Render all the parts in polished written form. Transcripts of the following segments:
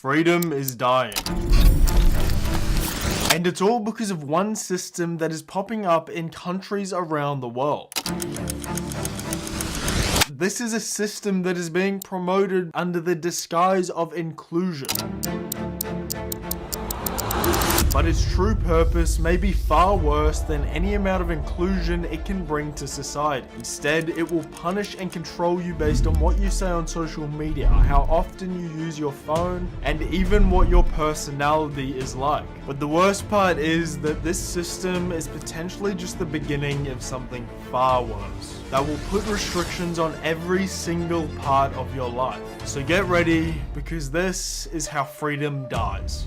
Freedom is dying. And it's all because of one system that is popping up in countries around the world. This is a system that is being promoted under the disguise of inclusion. But its true purpose may be far worse than any amount of inclusion it can bring to society. Instead, it will punish and control you based on what you say on social media, how often you use your phone, and even what your personality is like. But the worst part is that this system is potentially just the beginning of something far worse that will put restrictions on every single part of your life. So get ready, because this is how freedom dies.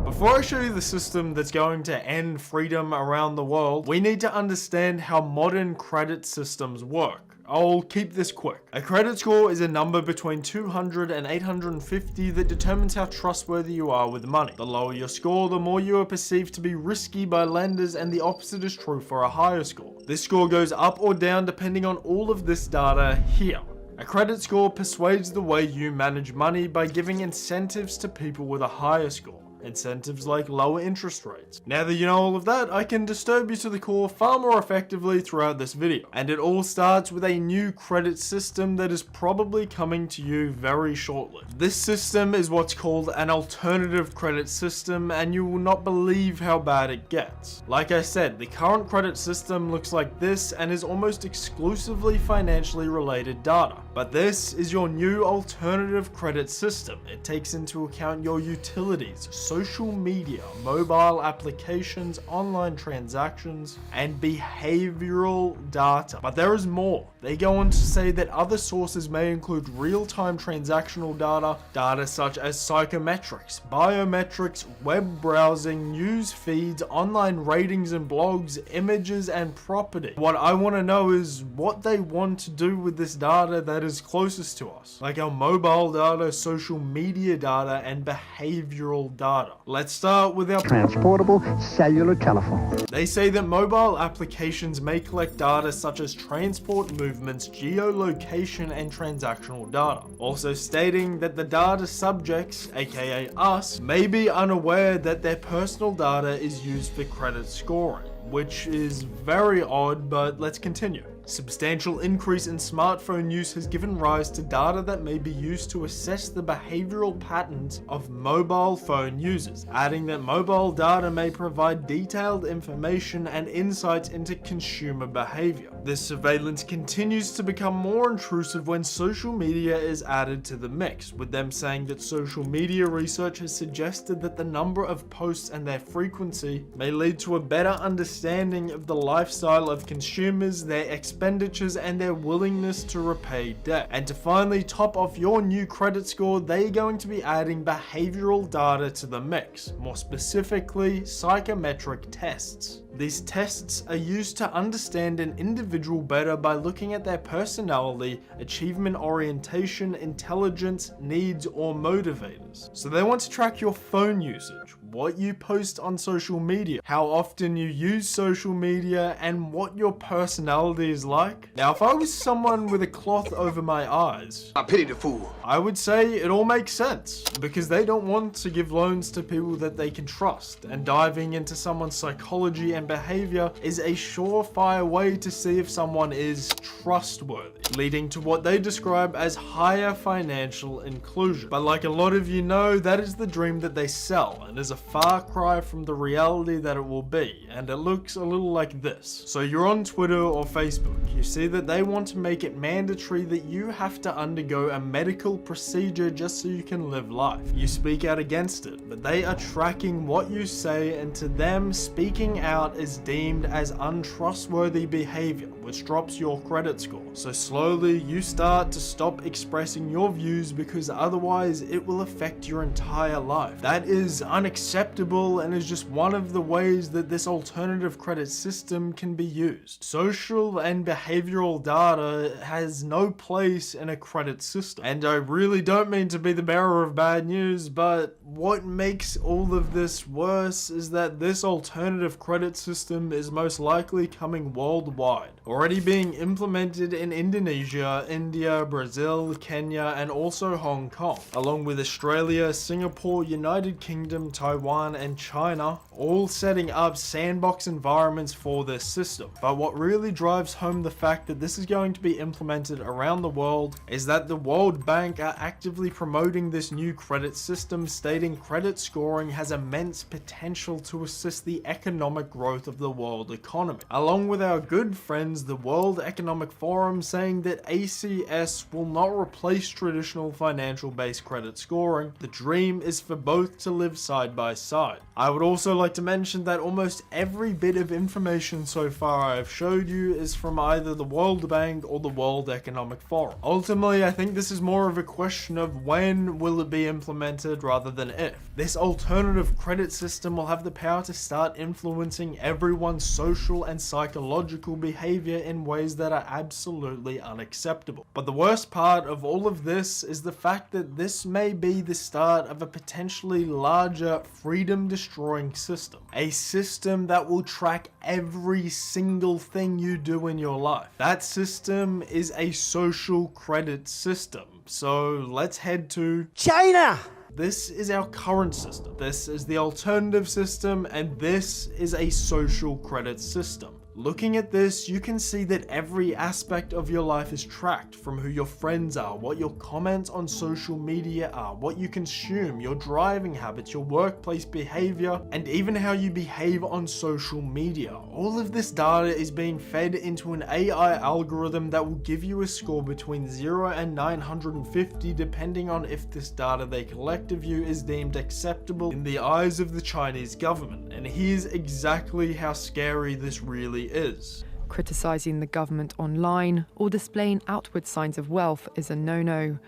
Before I show you the system that's going to end freedom around the world, we need to understand how modern credit systems work. I'll keep this quick. A credit score is a number between 200 and 850 that determines how trustworthy you are with money. The lower your score, the more you are perceived to be risky by lenders, and the opposite is true for a higher score. This score goes up or down depending on all of this data here. A credit score persuades the way you manage money by giving incentives to people with a higher score. Incentives like lower interest rates. Now that you know all of that, I can disturb you to the core far more effectively throughout this video. And it all starts with a new credit system that is probably coming to you very shortly. This system is what's called an alternative credit system, and you will not believe how bad it gets. Like I said, the current credit system looks like this and is almost exclusively financially related data. But this is your new alternative credit system. It takes into account your utilities, social media, mobile applications, online transactions, and behavioral data. But there is more. They go on to say that other sources may include real-time transactional data, data such as psychometrics, biometrics, web browsing, news feeds, online ratings and blogs, images, and property. What I want to know is what they want to do with this data that is closest to us, like our mobile data, social media data, and behavioral data. Let's start with our transportable cellular telephone. They say that mobile applications may collect data such as transport movements, geolocation, and transactional data. Also stating that the data subjects, aka us, may be unaware that their personal data is used for credit scoring, which is very odd, but let's continue. Substantial increase in smartphone use has given rise to data that may be used to assess the behavioral patterns of mobile phone users, adding that mobile data may provide detailed information and insights into consumer behavior. This surveillance continues to become more intrusive when social media is added to the mix, with them saying that social media research has suggested that the number of posts and their frequency may lead to a better understanding of the lifestyle of consumers, their expenditures, and their willingness to repay debt. And to finally top off your new credit score, they're going to be adding behavioral data to the mix, more specifically psychometric tests. These tests are used to understand an individual better by looking at their personality, achievement orientation, intelligence, needs, or motivators. So they want to track your phone usage, what you post on social media, how often you use social media, and what your personality is like. Now, if I was someone with a cloth over my eyes, I pity the fool. I would say it all makes sense, because they don't want to give loans to people that they can trust, and diving into someone's psychology and behavior is a surefire way to see if someone is trustworthy, leading to what they describe as higher financial inclusion. But like a lot of you know, that is the dream that they sell, and is a far cry from the reality that it will be, and it looks a little like this. So you're on Twitter or Facebook, you see that they want to make it mandatory that you have to undergo a medical procedure just so you can live life. You speak out against it, but they are tracking what you say, and to them, speaking out is deemed as untrustworthy behavior, which drops your credit score. So slowly you start to stop expressing your views, because otherwise it will affect your entire life. That is unacceptable and is just one of the ways that this alternative credit system can be used. Social and and behavioral data has no place in a credit system. And I really don't mean to be the bearer of bad news, but what makes all of this worse is that this alternative credit system is most likely coming worldwide, already being implemented in Indonesia, India, Brazil, Kenya, and also Hong Kong, along with Australia, Singapore, United Kingdom, Taiwan, and China, all setting up sandbox environments for this system. But what really drives home the fact that this is going to be implemented around the world is that the World Bank are actively promoting this new credit system, stating credit scoring has immense potential to assist the economic growth of the world economy, along with our good friends the World Economic Forum saying that ACS will not replace traditional financial-based credit scoring. The dream is for both to live side by side. I would also like to mention that almost every bit of information so far I have showed you is from either the World Bank or the World Economic Forum. Ultimately, I think this is more of a question of when will it be implemented rather than if. This alternative credit system will have the power to start influencing everyone's social and psychological behavior in ways that are absolutely unacceptable. But the worst part of all of this is the fact that this may be the start of a potentially larger freedom-destroying system. A system that will track every single thing you do in your life. That system is a social credit system. So let's head to China! This is our current system. This is the alternative system, and this is a social credit system. Looking at this, you can see that every aspect of your life is tracked, from who your friends are, what your comments on social media are, what you consume, your driving habits, your workplace behavior, and even how you behave on social media. All of this data is being fed into an AI algorithm that will give you a score between 0 and 950 depending on if this data they collect of you is deemed acceptable in the eyes of the Chinese government. And here's exactly how scary this really is. Criticizing the government online or displaying outward signs of wealth is a no-no.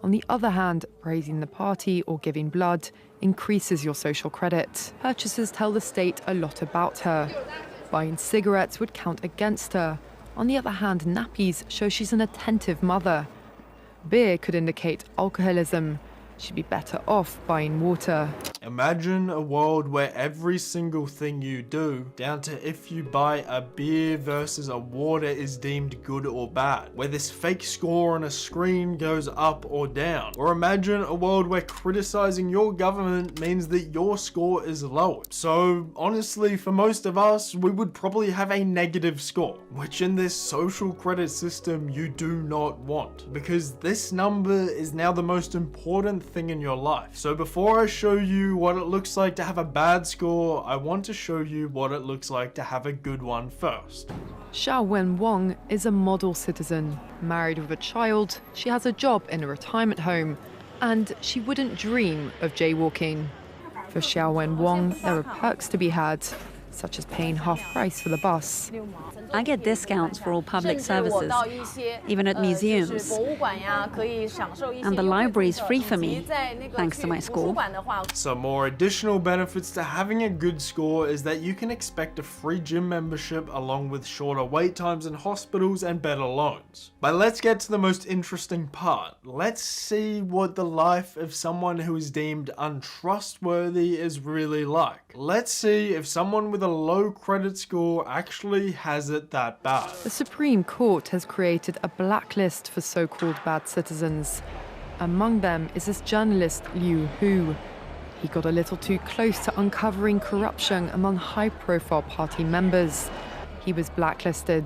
On the other hand, praising the party or giving blood increases your social credit. Purchasers tell the state a lot about her. Buying cigarettes would count against her. On the other hand, nappies show she's an attentive mother. Beer could indicate alcoholism. She'd be better off buying water. Imagine a world where every single thing you do, down to if you buy a beer versus a water, is deemed good or bad, where this fake score on a screen goes up or down. Or imagine a world where criticizing your government means that your score is lowered. So honestly, for most of us, we would probably have a negative score, which in this social credit system you do not want, because this number is now the most important thing in your life. So before I show you what it looks like to have a bad score, I want to show you what it looks like to have a good one first. Xiaowen Wang is a model citizen. Married with a child, she has a job in a retirement home, and she wouldn't dream of jaywalking. For Xiaowen Wang, there are perks to be had, such as paying half price for the bus. I get discounts for all public services, even at museums. And the library is free for me, thanks to my score. Some more additional benefits to having a good score is that you can expect a free gym membership along with shorter wait times in hospitals and better loans. But let's get to the most interesting part. Let's see what the life of someone who is deemed untrustworthy is really like. Let's see if someone with a low credit score actually has it that bad. The Supreme Court has created a blacklist for so-called bad citizens. Among them is this journalist Liu Hu. He got a little too close to uncovering corruption among high-profile party members. He was blacklisted.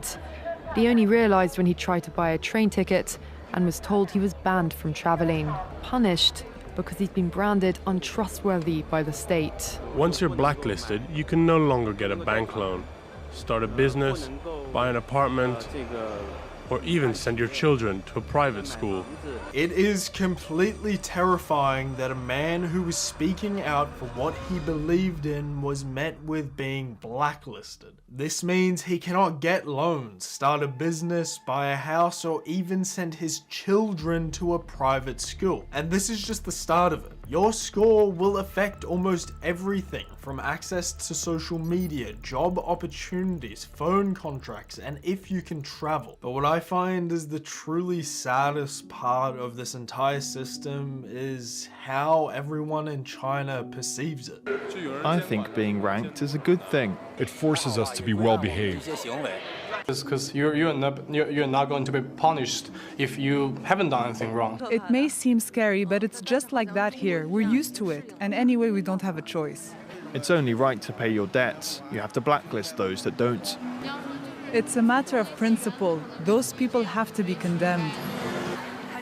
He only realized when he tried to buy a train ticket and was told he was banned from traveling, punished because he's been branded untrustworthy by the state. Once you're blacklisted, you can no longer get a bank loan, start a business, buy an apartment, or even send your children to a private school. It is completely terrifying that a man who was speaking out for what he believed in was met with being blacklisted. This means he cannot get loans, start a business, buy a house, or even send his children to a private school. And this is just the start of it. Your score will affect almost everything, from access to social media, job opportunities, phone contracts, and if you can travel. But what I find is the truly saddest part of this entire system is how everyone in China perceives it. I think being ranked is a good thing. It forces us to be well behaved. Because you're not going to be punished if you haven't done anything wrong. It may seem scary, but it's just like that here. We're used to it, and anyway, we don't have a choice. It's only right to pay your debts. You have to blacklist those that don't. It's a matter of principle. Those people have to be condemned.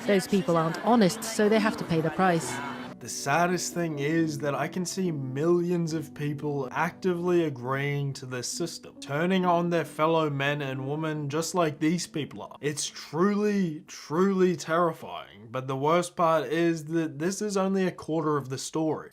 Those people aren't honest, so they have to pay the price. The saddest thing is that I can see millions of people actively agreeing to this system, turning on their fellow men and women just like these people are. It's truly, truly terrifying, but the worst part is that this is only a quarter of the story.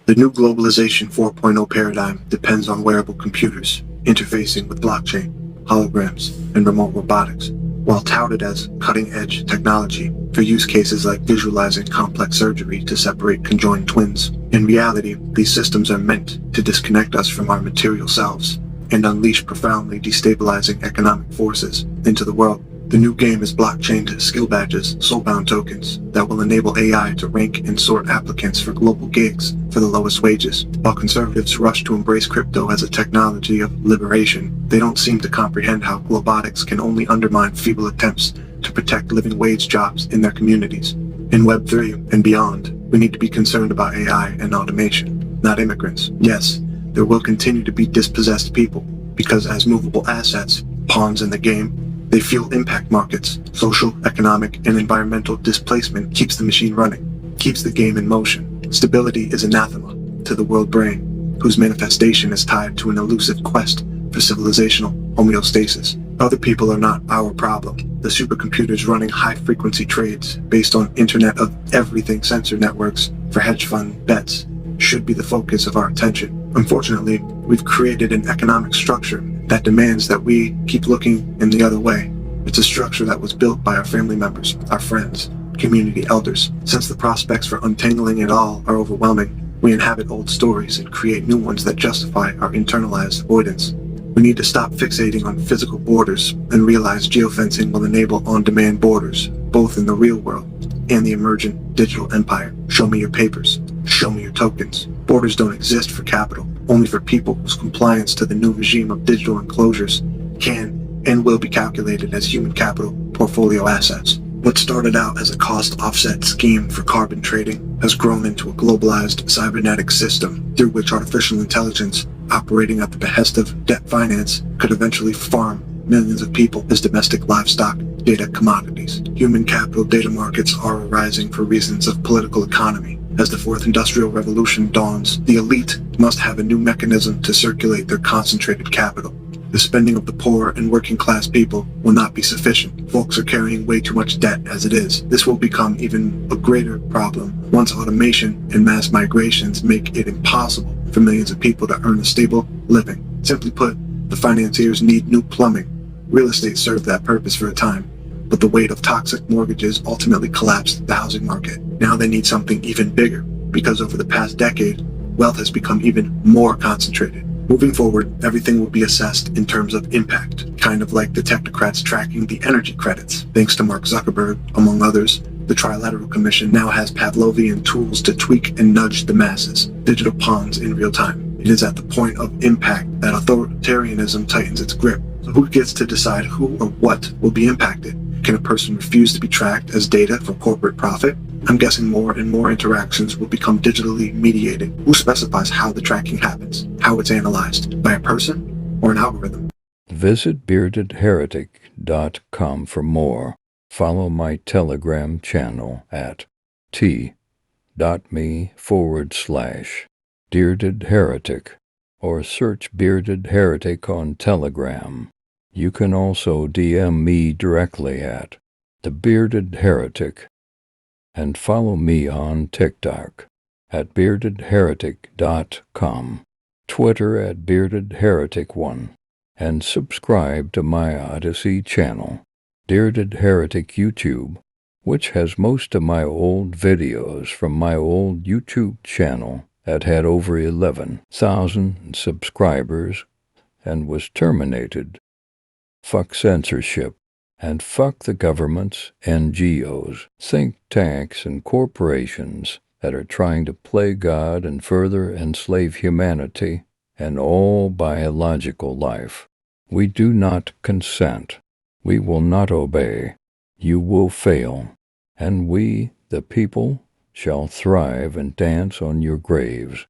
The new globalization 4.0 paradigm depends on wearable computers, interfacing with blockchain, holograms, and remote robotics. While touted as cutting-edge technology for use cases like visualizing complex surgery to separate conjoined twins, in reality, these systems are meant to disconnect us from our material selves and unleash profoundly destabilizing economic forces into the world. The new game is blockchained skill badges, soulbound tokens, that will enable AI to rank and sort applicants for global gigs for the lowest wages. While conservatives rush to embrace crypto as a technology of liberation, they don't seem to comprehend how globotics can only undermine feeble attempts to protect living wage jobs in their communities. In Web3 and beyond, we need to be concerned about AI and automation, not immigrants. Yes, there will continue to be dispossessed people, because as movable assets, pawns in the game, they fuel impact markets. Social, economic, and environmental displacement keeps the machine running, keeps the game in motion. Stability is anathema to the world brain, whose manifestation is tied to an elusive quest for civilizational homeostasis. Other people are not our problem. The supercomputers running high-frequency trades based on Internet of Everything sensor networks for hedge fund bets should be the focus of our attention. Unfortunately, we've created an economic structure that demands that we keep looking in the other way. It's a structure that was built by our family members, our friends, community elders. Since the prospects for untangling it all are overwhelming, we inhabit old stories and create new ones that justify our internalized avoidance. We need to stop fixating on physical borders and realize geofencing will enable on-demand borders, both in the real world and the emergent digital empire. Show me your papers. Show me your tokens. Borders don't exist for capital, only for people whose compliance to the new regime of digital enclosures can and will be calculated as human capital portfolio assets. What started out as a cost offset scheme for carbon trading has grown into a globalized cybernetic system through which artificial intelligence, operating at the behest of debt finance, could eventually farm millions of people as domestic livestock data commodities. Human capital data markets are arising for reasons of political economy. As the fourth industrial revolution dawns, the elite must have a new mechanism to circulate their concentrated capital. The spending of the poor and working class people will not be sufficient. Folks are carrying way too much debt as it is. This will become even a greater problem once automation and mass migrations make it impossible for millions of people to earn a stable living. Simply put, the financiers need new plumbing. Real estate served that purpose for a time, but the weight of toxic mortgages ultimately collapsed the housing market. Now they need something even bigger, because over the past decade, wealth has become even more concentrated. Moving forward, everything will be assessed in terms of impact, kind of like the technocrats tracking the energy credits. Thanks to Mark Zuckerberg, among others, the Trilateral Commission now has Pavlovian tools to tweak and nudge the masses, digital pawns in real time. It is at the point of impact that authoritarianism tightens its grip. So who gets to decide who or what will be impacted? Can a person refuse to be tracked as data for corporate profit? I'm guessing more and more interactions will become digitally mediated. Who specifies how the tracking happens? How it's analyzed? By a person or an algorithm? Visit beardedheretic.com for more. Follow my Telegram channel at t.me/beardedheretic or search Bearded Heretic on Telegram. You can also DM me directly at The Bearded Heretic, and follow me on TikTok at beardedheretic.com, Twitter at beardedheretic1, and subscribe to my Odyssey channel, Bearded Heretic YouTube, which has most of my old videos from my old YouTube channel that had over 11,000 subscribers and was terminated. Fuck censorship, and fuck the governments, NGOs, think tanks, and corporations that are trying to play God and further enslave humanity and all biological life. We do not consent. We will not obey. You will fail, and we, the people, shall thrive and dance on your graves.